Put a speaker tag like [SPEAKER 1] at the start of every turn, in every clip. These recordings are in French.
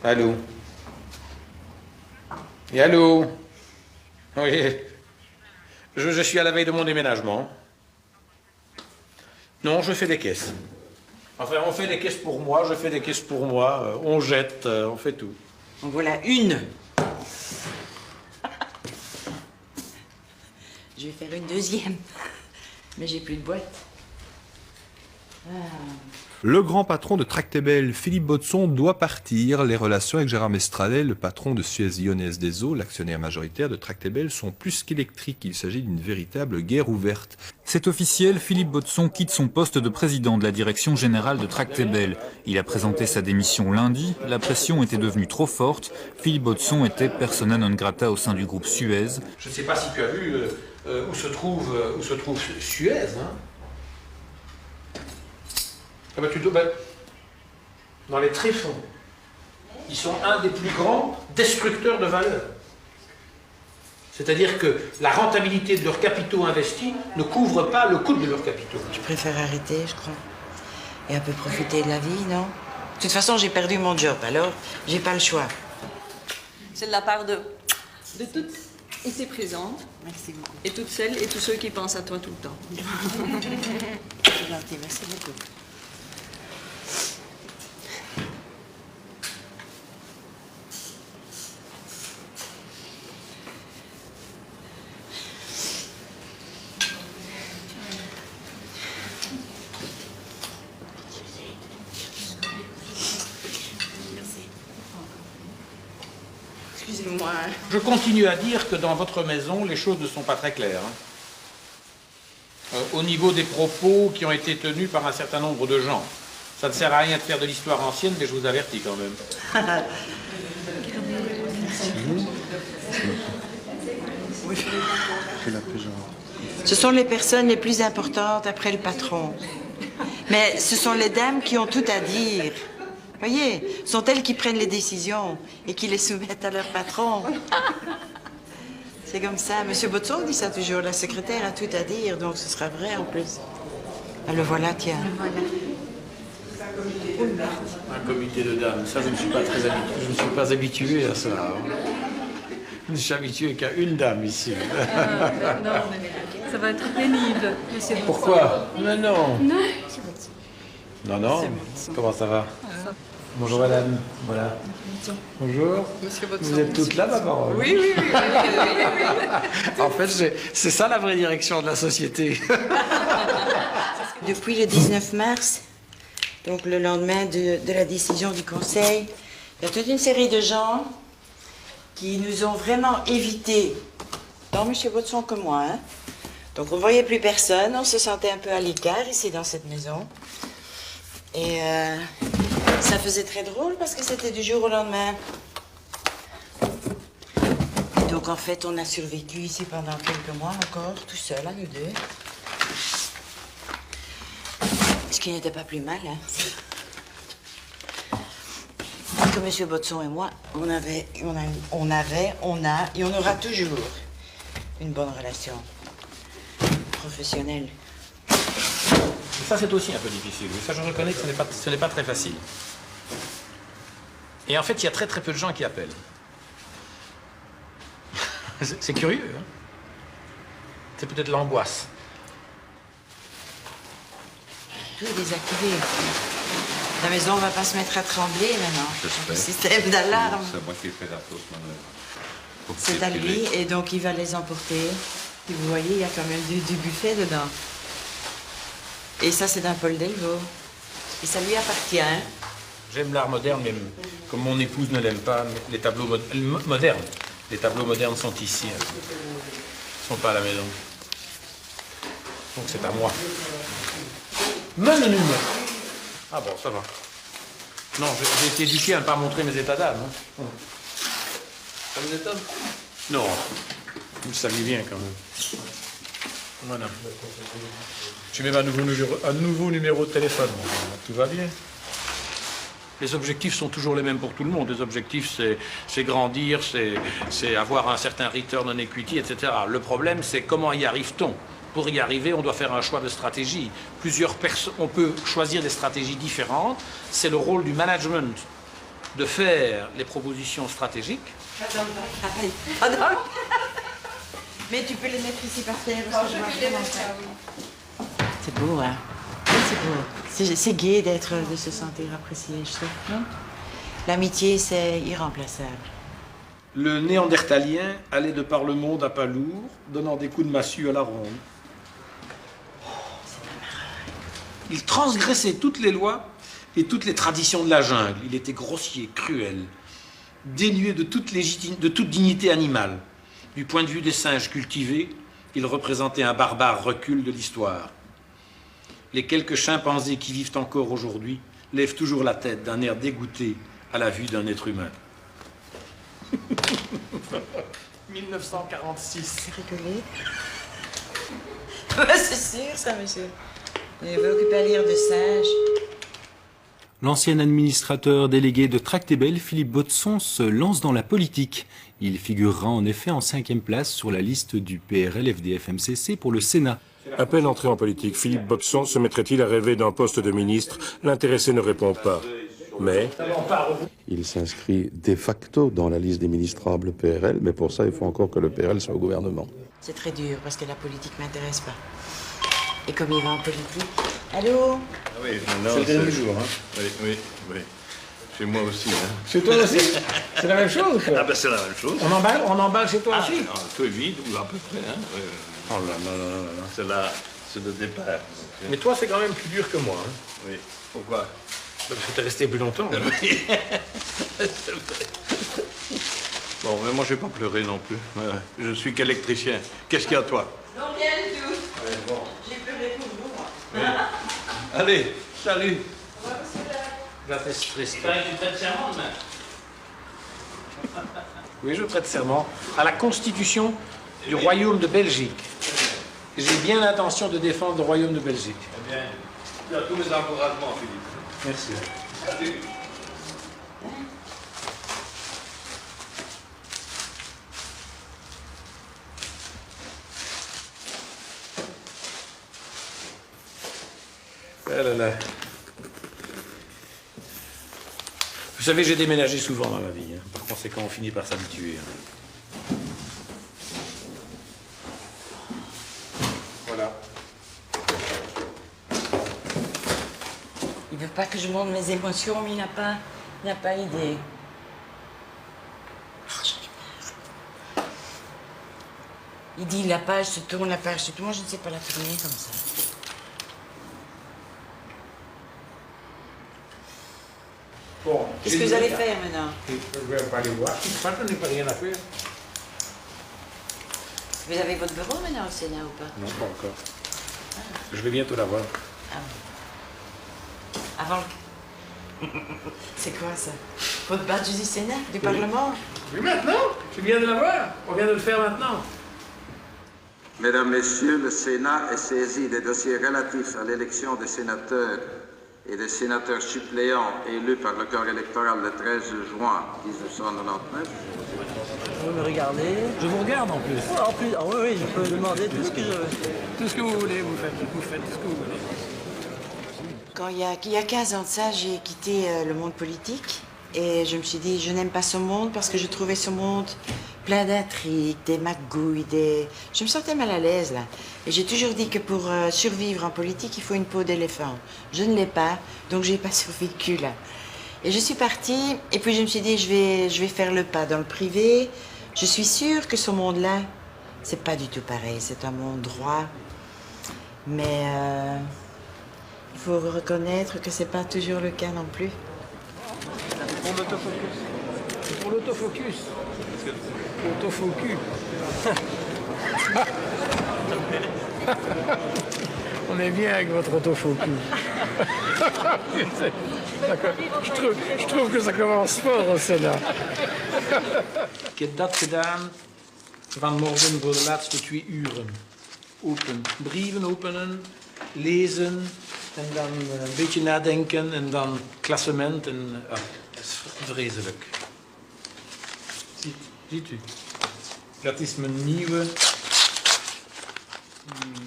[SPEAKER 1] Allô? Et allô? Oui. Je suis à la veille de mon déménagement. Non, je fais des caisses. Enfin, on fait des caisses pour moi, je fais des caisses pour moi, on jette, on fait tout.
[SPEAKER 2] En voilà une. Je vais faire une deuxième. Mais j'ai plus de boîte.
[SPEAKER 3] Le grand patron de Tractebel, Philippe Baudson, doit partir. Les relations avec Gérard Mestralet, le patron de Suez Lyonnaise des Eaux, l'actionnaire majoritaire de Tractebel, sont plus qu'électriques. Il s'agit d'une véritable guerre ouverte.
[SPEAKER 4] C'est officiel, Philippe Baudson quitte son poste de président de la direction générale de Tractebel. Il a présenté sa démission lundi. La pression était devenue trop forte. Philippe Baudson était persona non grata au sein du groupe Suez.
[SPEAKER 1] Je ne sais pas si tu as vu où se trouve Suez, hein? Ah ben, dans les tréfonds. Ils sont un des plus grands destructeurs de valeur. C'est-à-dire que la rentabilité de leurs capitaux investis ne couvre pas le coût de leurs capitaux.
[SPEAKER 2] Je préfère arrêter, je crois. Et un peu profiter de la vie, non? De toute façon, j'ai perdu mon job, alors j'ai pas le choix.
[SPEAKER 5] C'est de la part de toutes ici présentes.
[SPEAKER 2] Merci beaucoup.
[SPEAKER 5] Et toutes celles et tous ceux qui pensent à toi tout le temps.
[SPEAKER 2] C'est gentil, merci beaucoup. Excusez-moi.
[SPEAKER 1] Je continue à dire que dans votre maison, les choses ne sont pas très claires. Au niveau des propos qui ont été tenus par un certain nombre de gens. Ça ne sert à rien de faire de l'histoire ancienne, mais je vous avertis quand même.
[SPEAKER 2] Ce sont les personnes les plus importantes après le patron. Mais ce sont les dames qui ont tout à dire. Voyez, ce sont elles qui prennent les décisions et qui les soumettent à leur patron. C'est comme ça. Monsieur Baudson dit ça toujours. La secrétaire a tout à dire, donc ce sera vrai en plus. Ah, le voilà, tiens.
[SPEAKER 1] Un comité de dames, ça je ne suis pas très habitué. Je ne suis pas habitué à ça. Hein. Je ne suis habitué qu'à une dame ici.
[SPEAKER 6] Non, ça va être pénible, monsieur Baudson.
[SPEAKER 1] Pourquoi? Non, non.
[SPEAKER 6] Non.
[SPEAKER 1] Non. Comment ça va? Bonjour madame, voilà. Bonjour.
[SPEAKER 6] Monsieur Baudson.
[SPEAKER 1] Vous êtes toutes là, ma parole?
[SPEAKER 6] Oui.
[SPEAKER 1] En fait, c'est ça la vraie direction de la société.
[SPEAKER 2] Depuis le 19 mars, donc le lendemain de la décision du Conseil, il y a toute une série de gens qui nous ont vraiment évités, tant M. Baudson que moi. Hein. Donc on ne voyait plus personne, on se sentait un peu à l'écart ici dans cette maison. Et ça faisait très drôle parce que c'était du jour au lendemain. Et donc en fait, on a survécu ici pendant quelques mois encore, tout seul, à nous deux. Ce qui n'était pas plus mal, hein. Que M. Baudson et moi, on a et on aura toujours une bonne relation professionnelle.
[SPEAKER 1] Ça, c'est aussi un peu difficile. Ça, je reconnais que ce n'est pas très facile. Et en fait, il y a très peu de gens qui appellent. C'est curieux, hein? C'est peut-être l'angoisse.
[SPEAKER 2] Tout est désactivé. La maison ne va pas se mettre à trembler maintenant.
[SPEAKER 7] J'espère.
[SPEAKER 2] Le système d'alarme.
[SPEAKER 7] C'est moi qui ai fait la fausse manœuvre.
[SPEAKER 2] C'est à lui et donc il va les emporter. Et vous voyez, il y a quand même du buffet dedans. Et ça, c'est d'un Paul Delvaux. Et ça lui appartient. Hein.
[SPEAKER 1] J'aime l'art moderne, mais comme mon épouse ne l'aime pas, les tableaux modernes. Les tableaux modernes sont ici. Hein. Ils ne sont pas à la maison. Donc c'est à moi. Manu. Ah bon, ça va. Non, j'ai été éduqué à ne pas montrer mes états d'âme. Hein. Ça vous étonne? Non. Vous le saviez bien quand même. Voilà. Tu mets un nouveau numéro de téléphone. Tout va bien. Les objectifs sont toujours les mêmes pour tout le monde. Les objectifs, c'est grandir, c'est avoir un certain return on equity, etc. Le problème, c'est comment y arrive-t-on? Pour y arriver, on doit faire un choix de stratégie. Plusieurs personnes, on peut choisir des stratégies différentes. C'est le rôle du management de faire les propositions stratégiques.
[SPEAKER 2] Pardon. Mais tu peux les mettre ici par terre parce que je vois vraiment ça. C'est beau, hein? Oui, c'est beau. C'est gai de se sentir apprécié, je trouve, non? L'amitié, c'est irremplaçable.
[SPEAKER 1] Le néandertalien allait de par le monde à pas lourd, donnant des coups de massue à la ronde. Il transgressait toutes les lois et toutes les traditions de la jungle. Il était grossier, cruel, dénué de toute dignité animale. Du point de vue des singes cultivés, il représentait un barbare recul de l'histoire. Les quelques chimpanzés qui vivent encore aujourd'hui lèvent toujours la tête d'un air dégoûté à la vue d'un être humain. 1946.
[SPEAKER 2] C'est rigolé. Ouais, c'est sûr, ça, monsieur. On est occupé à lire de singes.
[SPEAKER 3] L'ancien administrateur délégué de Tractebel, Philippe Baudson, se lance dans la politique. Il figurera en effet en 5e place sur la liste du PRL-FDF-MCC pour le Sénat.
[SPEAKER 8] À peine entré en politique, Philippe Baudson se mettrait-il à rêver d'un poste de ministre? L'intéressé ne répond pas. Mais
[SPEAKER 9] il s'inscrit de facto dans la liste des ministrables PRL, mais pour ça, il faut encore que le PRL soit au gouvernement.
[SPEAKER 2] C'est très dur parce que la politique ne m'intéresse pas. Et comme il va en politique... Allô?
[SPEAKER 7] Oui,
[SPEAKER 1] c'est le dernier jour. Hein.
[SPEAKER 7] Oui. Chez moi aussi. Hein.
[SPEAKER 1] Chez toi aussi? C'est la même chose ou quoi?
[SPEAKER 7] Ah ben c'est la même chose.
[SPEAKER 1] On emballe chez toi aussi?
[SPEAKER 7] Tout est vide, ou à peu près. Hein. Oui.
[SPEAKER 1] Oh là là.
[SPEAKER 7] C'est le départ.
[SPEAKER 1] Mais toi, c'est quand même plus dur que moi. Hein.
[SPEAKER 7] Oui. Pourquoi?
[SPEAKER 1] Parce que t'es resté plus longtemps.
[SPEAKER 7] Oui. Bon, mais moi, je vais pas pleurer non plus. Ouais. Je suis qu'électricien. Qu'est-ce qu'il y a, toi?
[SPEAKER 5] Non, rien du tout.
[SPEAKER 7] Ouais, bon.
[SPEAKER 5] J'ai pleuré pour vous, moi.
[SPEAKER 7] Oui. Allez, salut.
[SPEAKER 1] Là, t'es stressé.
[SPEAKER 10] Tu prêtes serment demain?
[SPEAKER 1] Oui, je prête serment à la Constitution du Royaume de Belgique. J'ai bien l'intention de défendre le Royaume de Belgique.
[SPEAKER 7] Eh bien, tu as tous mes encouragements, Philippe.
[SPEAKER 1] Merci.
[SPEAKER 7] Salut.
[SPEAKER 1] Ah là là. Vous savez, j'ai déménagé souvent dans ma vie. Hein. Par conséquent, on finit par s'habituer. Hein. Voilà.
[SPEAKER 2] Il veut pas que je montre mes émotions, mais il n'a pas idée. Oh, j'en ai marre. Il dit la page se tourne, la page se tourne. Moi, je ne sais pas la tourner comme ça.
[SPEAKER 1] Bon,
[SPEAKER 2] Qu'est-ce que vous allez faire maintenant?
[SPEAKER 1] Je vais pas aller voir. Je n'ai pas rien à faire.
[SPEAKER 2] Vous avez votre bureau maintenant au Sénat ou pas?
[SPEAKER 1] Non, pas encore. Je vais bientôt l'avoir.
[SPEAKER 2] Ah bon. Avant le... C'est quoi ça? Votre badge du Sénat, du Parlement?
[SPEAKER 1] Oui, maintenant. Je viens de l'avoir. On vient de le faire maintenant.
[SPEAKER 11] Mesdames, Messieurs, le Sénat est saisi des dossiers relatifs à l'élection des sénateurs et des sénateurs suppléants élus par le corps électoral le 13 juin 1999.
[SPEAKER 10] Vous me regardez.
[SPEAKER 1] Je vous regarde en plus.
[SPEAKER 10] En plus, ah oui, je peux demander tout ce que je veux.
[SPEAKER 1] Tout ce que vous voulez, vous faites tout ce que vous voulez.
[SPEAKER 2] Quand il y a 15 ans de ça, j'ai quitté le monde politique et je me suis dit, je n'aime pas ce monde parce que je trouvais ce monde plein d'intrigues, des magouilles, Je me sentais mal à l'aise, là. Et j'ai toujours dit que pour survivre en politique, il faut une peau d'éléphant. Je ne l'ai pas, donc j'ai pas survécu, là. Et je suis partie, et puis je me suis dit, je vais faire le pas dans le privé. Je suis sûre que ce monde-là, c'est pas du tout pareil. C'est un monde droit. Mais il faut reconnaître que c'est pas toujours le cas non plus.
[SPEAKER 1] Pour l'autofocus. C'est pour l'autofocus. Autofocus. On est bien avec votre autofocus. Je trouve que ça commence fort au Sénat. Ik heb dat gedaan vanmorgen voor de laatste 2 uren. Open. Brieven openen, lezen en dan een beetje nadenken en dan klassement. En, dat is vreselijk. Ziet u. Dat is mijn nieuwe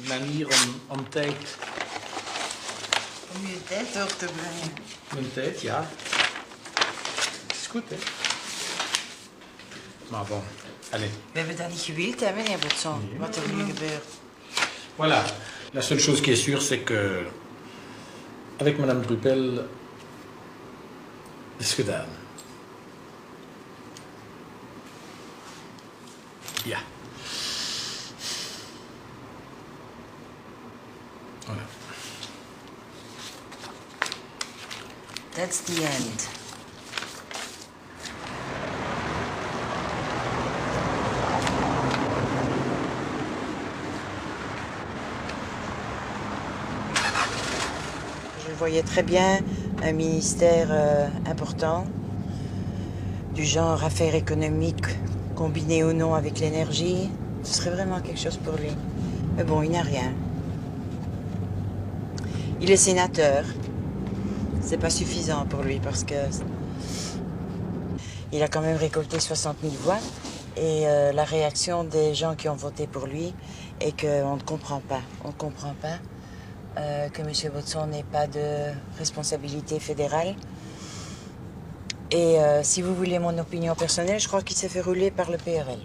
[SPEAKER 1] manier om tijd...
[SPEAKER 2] Om je tijd door te brengen.
[SPEAKER 1] Mijn tijd, ja. goed, hè? Maar bon, allez.
[SPEAKER 2] We hebben dat niet gewild, hè, meneer Botson, wat er nu gebeurt.
[SPEAKER 1] Voilà. La seule chose qui est sûre, c'est que avec Madame Druppel is gedaan. Ja. Voilà.
[SPEAKER 2] That's the end. Je voyais très bien un ministère important, du genre affaires économiques, combiné ou non avec l'énergie. Ce serait vraiment quelque chose pour lui. Mais bon, il n'a rien. Il est sénateur. C'est pas suffisant pour lui parce que il a quand même récolté 60 000 voix et la réaction des gens qui ont voté pour lui est qu'on ne comprend pas. On ne comprend pas que M. Botson n'ait pas de responsabilité fédérale. Et si vous voulez mon opinion personnelle, je crois qu'il s'est fait rouler par le PRL.